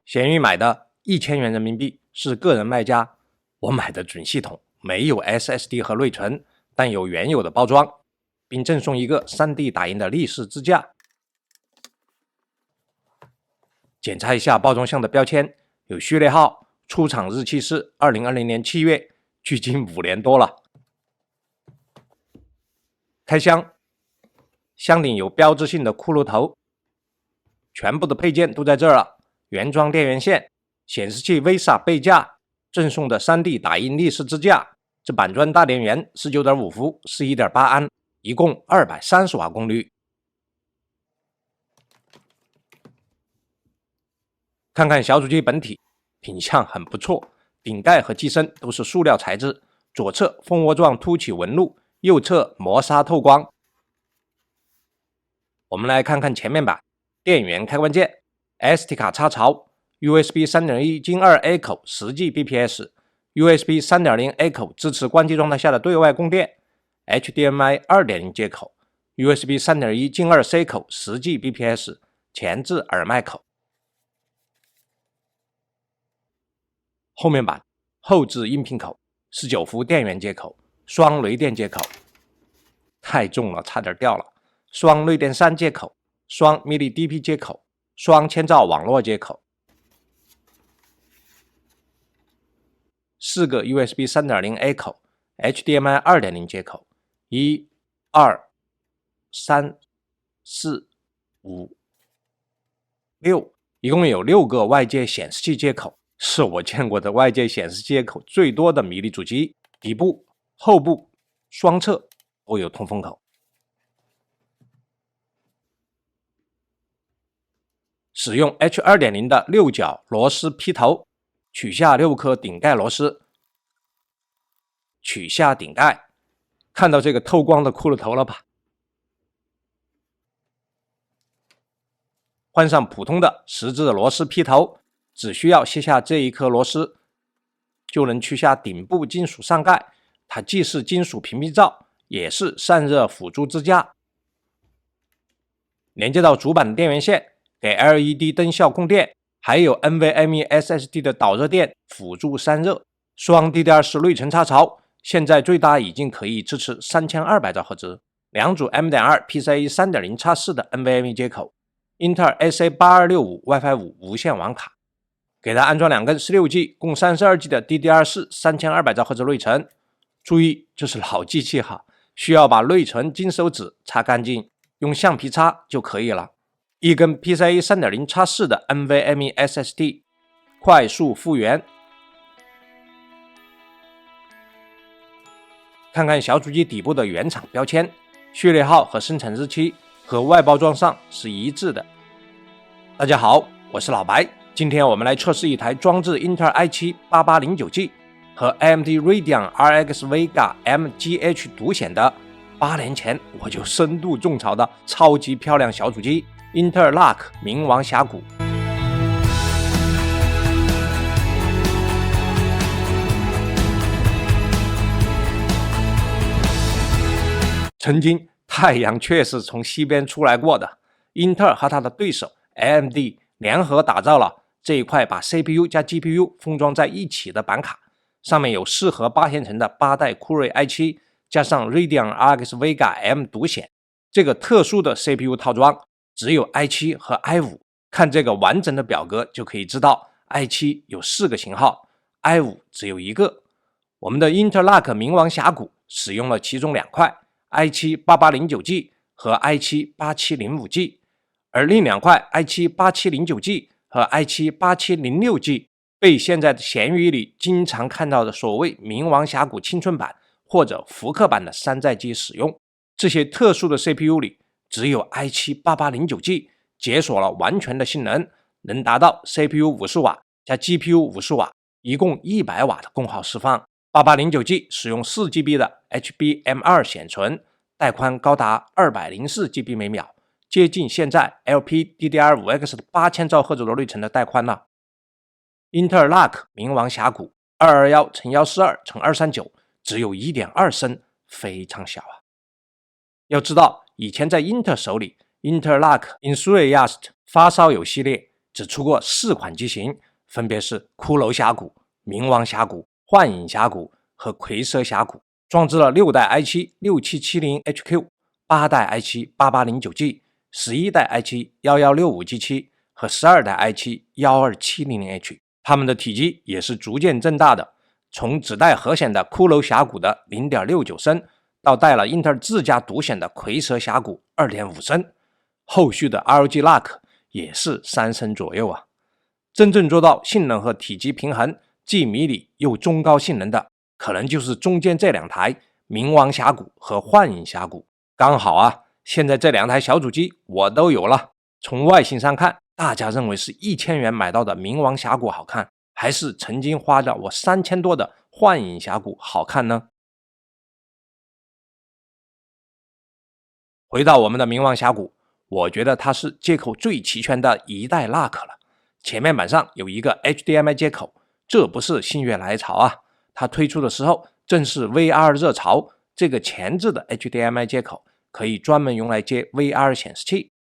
闲鱼买的1000元人民币是个人卖家，我买的准系统没有 SSD 和内存，但有原有的包装，并赠送一个 3D 打印的立式支架。检查一下包装上的标签，有序列号，出厂日期是2020年7月，距今5年多了。开箱，箱顶有标志性的骷髅头，全部的配件都在这儿了。原装电源线、显示器 VESA 背架、赠送的 3D 打印立式支架。这板砖大电源 19.5 伏是 1.8 安，一共230瓦功率。看看小主机本体，品相很不错，顶盖和机身都是塑料材质，左侧蜂窝状凸起纹路，右侧磨砂透光。我们来看看前面板，电源开关键、SD 卡插槽、USB 3.1 Gen 2A 口10Gbps、USB 3.0A 口支持关机状态下的对外供电、HDMI 2.0 接口、USB 3.1 Gen 2C 口 10Gbps 前置耳麦口。后面板后置音频口、19伏电源接口、双雷电接口，太重了差点掉了，双内电3接口、双 mini DP 接口、双千兆网络接口，4个 USB 3.0A 口、HDMI 2.0 接口，1、2、3、4、5、6，一共有6个外接显示器接口，是我见过的外接显示器接口最多的迷你主机。底部、后部、双侧都有通风口。使用 H2.0 的6角螺丝劈头，取下6颗顶盖螺丝，取下顶盖，看到这个透光的骷髅头了吧？换上普通的十字螺丝劈头，只需要卸下这一颗螺丝，就能取下顶部金属上盖，它既是金属屏蔽罩，也是散热辅助支架。连接到主板的电源线，给 LED 灯效供电，还有 NVMe SSD 的导热垫辅助散热。双 DDR4 内存插槽，现在最大已经可以支持3200兆赫兹。两组 M.2 PCIe 3.0x4 的 NVMe 接口，英特尔 SA8265 WiFi 5无线网卡，给它安装2根 16G 共 32G 的 DDR4 3200兆赫兹内存。注意，这是老机器哈，需要把内存金手指擦干净，用橡皮擦就可以了。一根 PCIe 3.0x4 的 NVMe SSD， 快速复原。看看小主机底部的原厂标签，序列号和生产日期和外包装上是一致的。大家好，我是老白，今天我们来测试一台装置英特尔 i7-8809G 和 AMD Radeon RX Vega MGH 独显的8年前我就深度种草的超级漂亮小主机英特尔 NUC 冥王峡谷。曾经太阳确实从西边出来过的，英特尔和他的对手 AMD 联合打造了这一块把 CPU 加 GPU 封装在一起的板卡，上面有适合8线程的8代酷睿 i7 加上 Radeon RX Vega M 独显。这个特殊的 CPU 套装只有 i7 和 i5， 看这个完整的表格就可以知道 i7 有4个型号， i5 只有1个。我们的英特尔 NUC 冥王峡谷使用了其中2块i7-8809G 和 i7-8705G， 而另2块 i7-8709G 和 i7-8706G 被现在的闲鱼里经常看到的所谓冥王峡谷青春版或者复刻版的山寨机使用。这些特殊的 CPU 里，只有 i7-8809G 解锁了完全的性能，能达到 CPU 50瓦加 GPU 50瓦，一共100瓦的功耗释放。8809G 使用 4GB 的 HBM2 显存，带宽高达 204GB 每秒，接近现在 LPDDR5X 的8000兆赫兹内存的带宽了。英特尔 NUC 冥王峡谷 221×142×239 只有 1.2 升，非常小啊。要知道，以前在英特尔手里，英特尔 NUC Enthusiast 发烧友系列只出过4款机型，分别是骷髅峡谷、冥王峡谷、幻影峡谷和蝰蛇峡谷，装置了6代 i7 6770HQ、8代 i7 8809G、11代 i7 1165G7 和12代 i7 12700H， 它们的体积也是逐渐增大的，从只带核显的骷髅峡谷的 0.69 升到带了英特尔自家独显的蝰蛇峡谷 2.5 升，后续的 ROG Lock 也是3升左右啊。真正做到性能和体积平衡，既迷你又中高性能的，可能就是中间这2台冥王峡谷和幻影峡谷。刚好啊，现在这2台小主机我都有了。从外形上看，大家认为是1000元买到的冥王峡谷好看，还是曾经花了我3000多的幻影峡谷好看呢？回到我们的冥王峡谷，我觉得它是接口最齐全的一代 Lock 了。前面板上有一个 HDMI 接口，这不是心血来潮啊，它推出的时候正是 VR 热潮，这个前置的 HDMI 接口可以专门用来接 VR 显示器。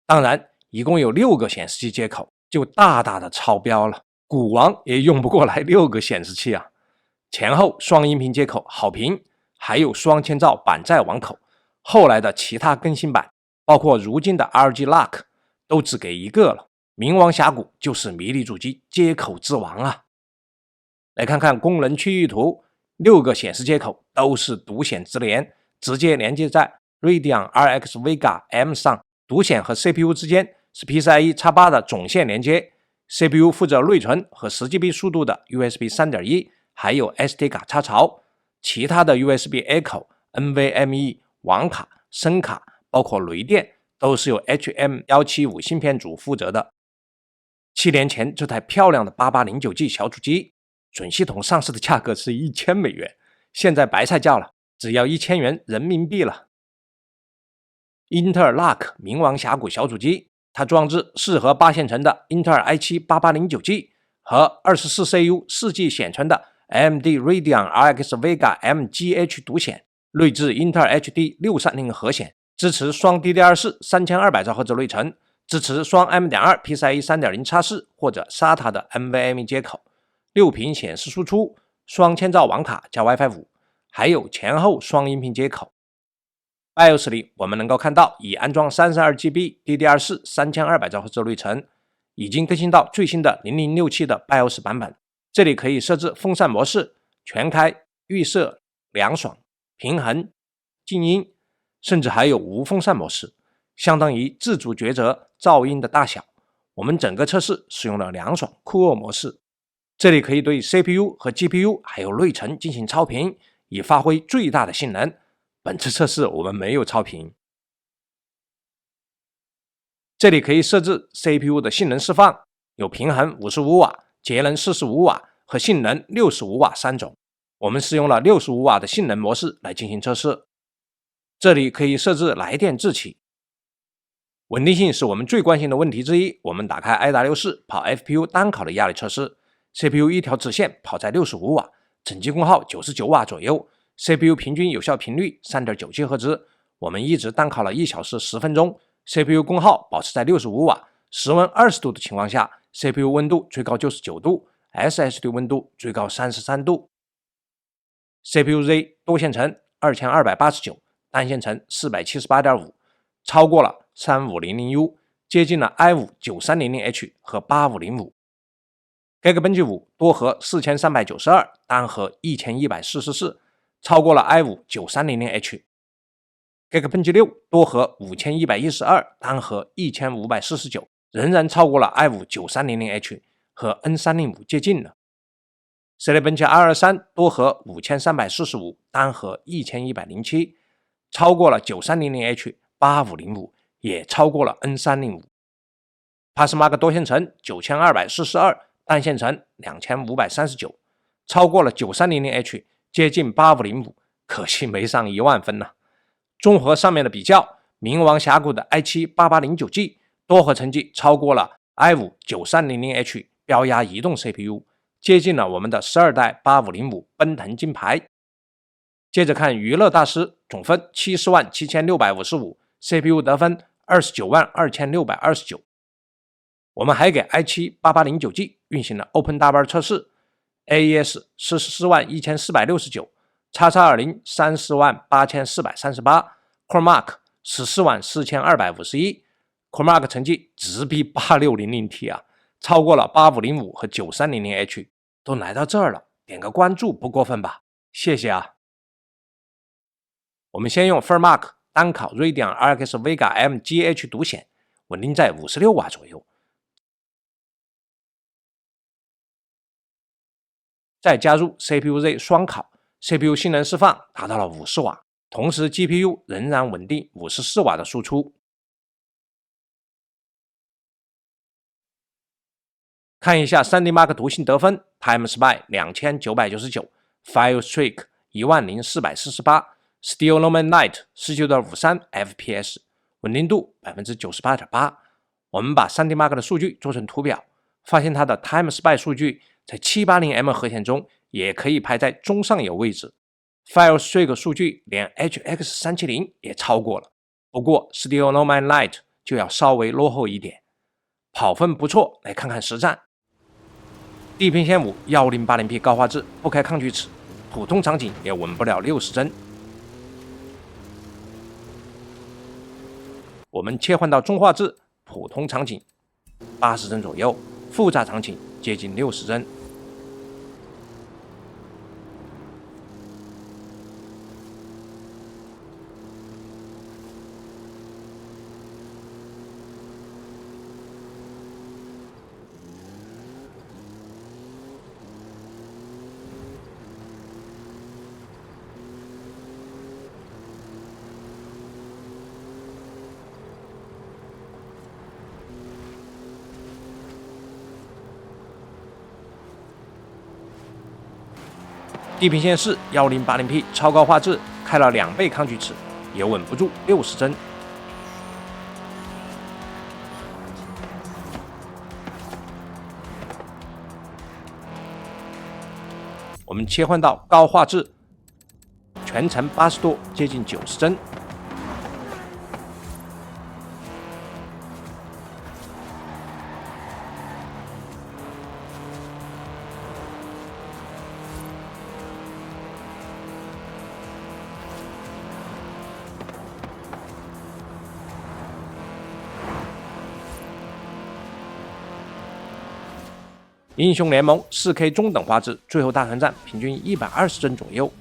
当然，一共有6个显示器接口，就大大的超标了，股王也用不过来6个显示器啊。前后双音频接口好评，还有双千兆板载网口。后来的其他更新版，包括如今的 ROG Lock 都只给1个了。冥王峡谷就是迷你主机接口之王啊！来看看功能区域图，6个显示接口都是独显直连，直接连接在 Radeon RX Vega M 上。独显和 CPU 之间是 PCIe X8 的总线连接， CPU 负责内存和10GB 速度的 USB 3.1， 还有 SD 卡插槽。其他的 USB Echo、NVMe、网卡、声卡，包括雷电，都是由 HM175 芯片组负责的。7年前这台漂亮的 8809G 小主机，准系统上市的价格是1000美元，现在白菜价了，只要1000元人民币了。英特尔 Lock 冥王峡谷小主机，它装置适合8线程的英特尔 i7 8809G 和 24CU 4G 显存的 AMD Radeon RX Vega M GH 独显，内置英特尔 HD 630核显，支持双 DDR4 3200兆赫内存，支持双 M.2 PCIe 3.0x4 或者 SATA 的 NVMe 接口，6屏显示输出，双千兆网卡加 WiFi 5，还有前后双音频接口。BIOS 里我们能够看到已安装 32GB DDR4 3200兆赫内存，已经更新到最新的0067的 BIOS 版本。这里可以设置风扇模式、全开、预设、凉爽、平衡、静音，甚至还有无风扇模式，相当于自主抉择噪音的大小。我们整个测试使用了凉爽酷热模式，这里可以对 CPU 和 GPU 还有内存进行超频，以发挥最大的性能。本次测试我们没有超频。这里可以设置 CPU 的性能释放，有平衡55瓦、节能45瓦和性能65瓦3种。我们使用了65瓦的性能模式来进行测试。这里可以设置来电制启。稳定性是我们最关心的问题之一，我们打开 i.W4 跑 FPU 单烤的压力测试， CPU 一条直线跑在65瓦，整机功耗99瓦左右， CPU 平均有效频率 3.97 赫兹，我们一直单烤了1小时10分钟， CPU 功耗保持在65瓦，室温20度的情况下， CPU 温度最高99度， SSD 温度最高33度。 CPU Z 多线程2289，单线程 478.5， 超过了 3500U， 接近了 i5 9300H 和8505。 Geekbench 5多核4392，单核1144，超过了 i5 9300H。 Geekbench 6多核5112，单核1549，仍然超过了 i5 9300H 和 N305 接近了。Cinebench 223多核5345，单核1107，超过了 930H 8505，也超过了 N305。 Passmark 多线程9242，单线程2539，超过了 930H， 接近8505，可惜没上10000分呢。综合上面的比较，冥王峡谷的 i7 8809G 多核成绩超过了 i5 9300H 标压移动 CPU， 接近了我们的12代8505奔腾金牌。接着看娱乐大师，总分707655， CPU 得分292629。我们还给 i7-8809G 运行了 OpenDouble 测试 ，AES 441,469， XX20 348,438 ，ChromeMark 144,251。ChromeMark 成绩直逼 8600T 啊，超过了8505和 9300H， 都来到这儿了，点个关注不过分吧？谢谢啊！我们先用 FurMark 单考 Radeon RX Vega MGH 独显，稳定在56瓦左右。再加入 CPU-Z 双考 ，CPU 性能释放达到了50瓦，同时 GPU 仍然稳定54瓦的输出。看一下 3D Mark 读性得分 ：TimeSpy 2999 ，FileStreak 10448 ，StillLumen Light 19.53 FPS， 稳定度 98.8%。我们把 3D Mark 的数据做成图表，发现它的 TimeSpy 数据在 780M 核显中也可以排在中上游位置。FileStreak 数据连 HX370 也超过了，不过 StillLumen Light 就要稍微落后一点。跑分不错，来看看实战。地平线5 1080P 高画质，不开抗锯齿，普通场景也稳不了60帧。我们切换到中画质，普通场景80帧左右，复杂场景接近60帧。地平线4 1080P 超高画质，开了2倍抗锯齿，也稳不住60帧。我们切换到高画质，全程80多，接近90帧。英雄联盟 4K 中等画质，最后大团战平均120帧左右。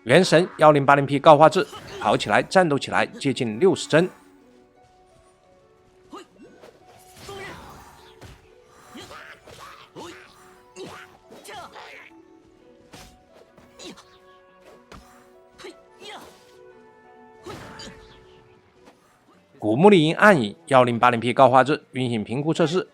原神 1080P 高画质，跑起来战斗起来接近60帧。古墓丽影暗影 1080P 高画质，运行评估测试。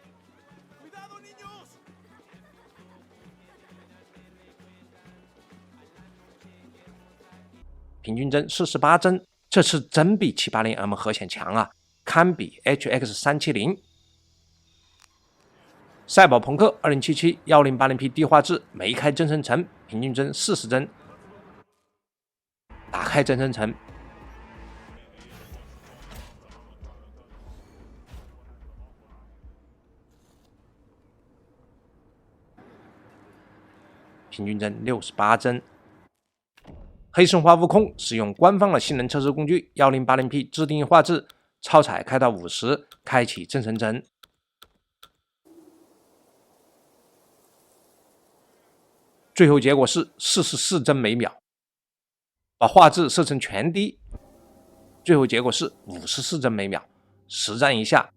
平均帧48帧，这次真比 780M 核显强啊，堪比 HX370。赛博朋克2077 1080P 低画质，没开增生层，平均帧40帧。打开增生层。平均帧68帧。黑神话悟空使用官方的性能测试工具 1080P 自定义画质，超彩开到50，开启增生帧。最后结果是44帧每秒，把画质设成全低，最后结果是54帧每秒。实战一下。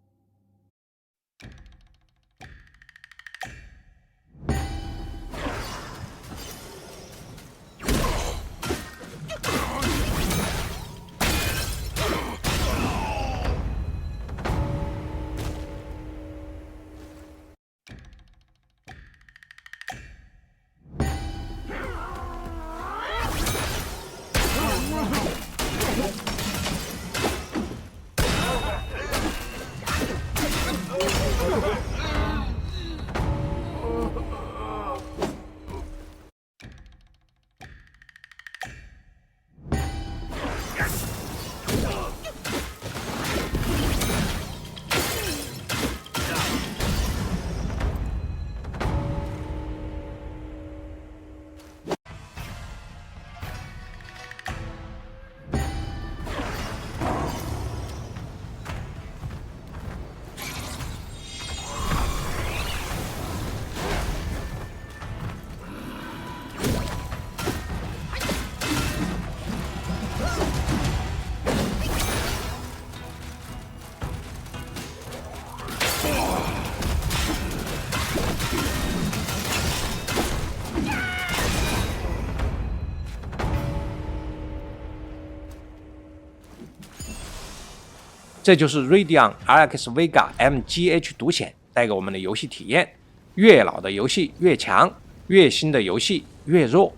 这就是 Radeon RX Vega MGH 独显带给我们的游戏体验，越老的游戏越强，越新的游戏越弱。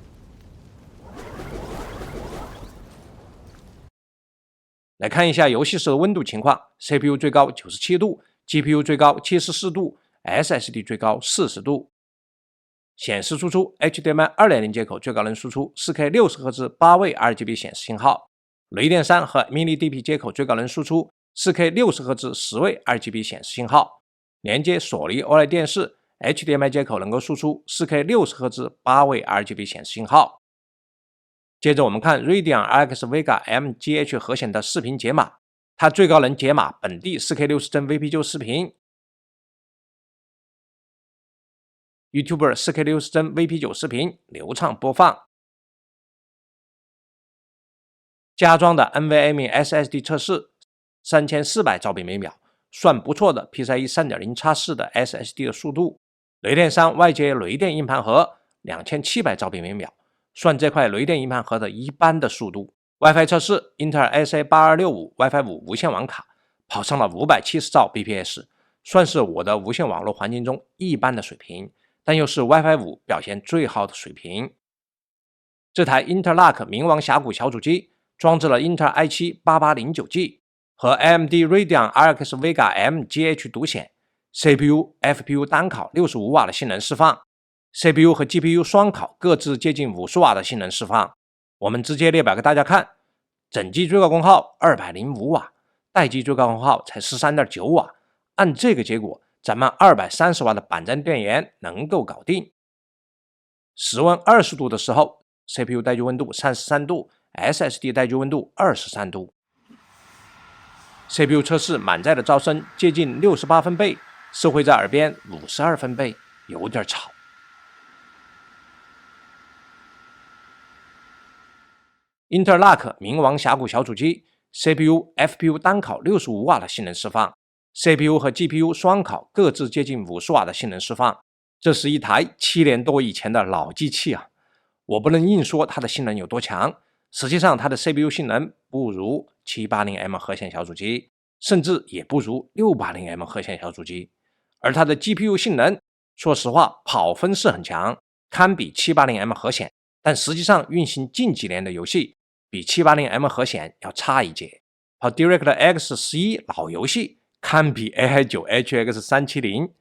来看一下游戏时的温度情况 ，CPU 最高97度 ，GPU 最高74度 ，SSD 最高40度。显示输出 HDMI 2.0 接口最高能输出 4K 60Hz 8位 RGB 显示信号，雷电3和 Mini DP 接口最高能输出 4K 60Hz 10位 RGB 显示信号，连接索尼 OLED 电视 HDMI 接口能够输出 4K 60Hz 8位 RGB 显示信号。接着我们看 Radeon RX Vega MGH 核显的视频解码，它最高能解码本地 4K 60帧 VP9 视频，YouTuber 4K 60帧 VP9 视频流畅播放。加装的 NVMe SSD 测试3400兆比每秒，算不错的 PCIe 3.0x4 的 SSD 的速度。雷电3外接雷电硬盘盒2700兆比每秒，算这块雷电硬盘盒的一般的速度。WiFi 测试，英特尔 SA8265 WiFi 5无线网卡跑上了570兆 bps， 算是我的无线网络环境中一般的水平，但又是 WiFi 5表现最好的水平。这台英特尔 NUC 冥王峡谷小主机装置了英特尔 i7-8809G 和 AMD Radeon RX Vega MGH 独显 CPU、FPU 单烤65瓦的性能释放。CPU 和 GPU 双烤各自接近50瓦的性能释放。我们直接列表给大家看，整机最高功耗205瓦，待机最高功耗才 13.9 瓦。按这个结果，咱们230瓦的板正电源能够搞定。室温20度的时候 ，CPU 待机温度33度 ，SSD 待机温度23度。CPU 测试满载的噪声接近68分贝，是会在耳边52分贝，有点吵。英特尔 NUC 冥王峡谷小主机 CPU、FPU 单烤65瓦的性能释放 ，CPU 和 GPU 双烤各自接近50瓦的性能释放。这是一台7年多以前的老机器啊！我不能硬说它的性能有多强，实际上它的 CPU 性能不如 780M 核显小主机，甚至也不如 680M 核显小主机。而它的 GPU 性能，说实话跑分是很强，堪比 780M 核显，但实际上运行近几年的游戏比 780M 核显要差一截，跑 DirectX 11老游戏堪比 AI9 HX370，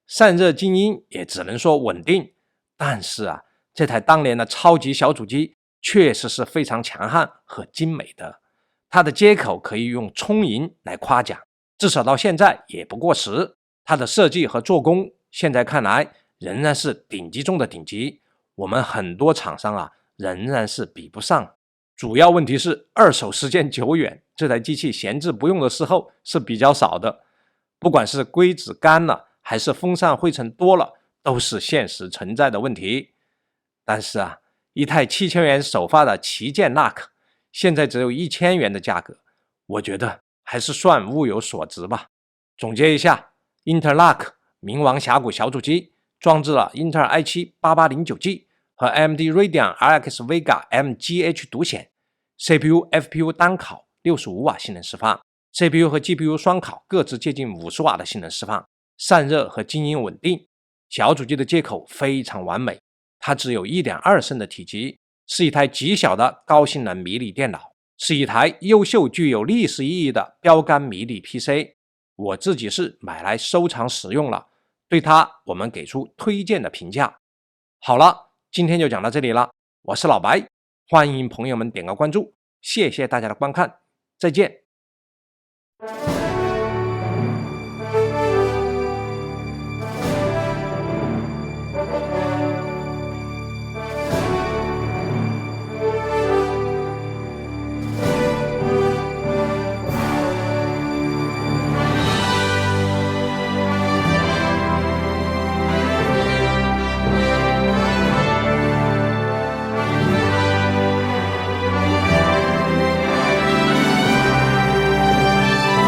散热静音也只能说稳定。但是啊，这台当年的超级小主机确实是非常强悍和精美的，它的接口可以用充盈来夸奖，至少到现在也不过时。它的设计和做工现在看来仍然是顶级中的顶级，我们很多厂商啊仍然是比不上。主要问题是二手时间久远，这台机器闲置不用的时候是比较少的，不管是硅脂干了还是风扇灰尘多了，都是现实存在的问题。但是啊，一台7000元首发的旗舰 NUC 现在只有1000元的价格，我觉得还是算物有所值吧。总结一下，英特尔 NUC 冥王峡谷小主机装置了英特尔 i7-8809G 和 AMD Radeon RX Vega MGH 独显 CPU、FPU 单烤65瓦性能释放， CPU 和 GPU 双烤各自接近50瓦的性能释放，散热和静音稳定。小主机的接口非常完美，它只有 1.2 升的体积，是一台极小的高性能迷你电脑，是一台优秀具有历史意义的标杆迷你 PC。 我自己是买来收藏使用了，对它我们给出推荐的评价。好了，今天就讲到这里了，我是老白，欢迎朋友们点个关注，谢谢大家的观看，再见。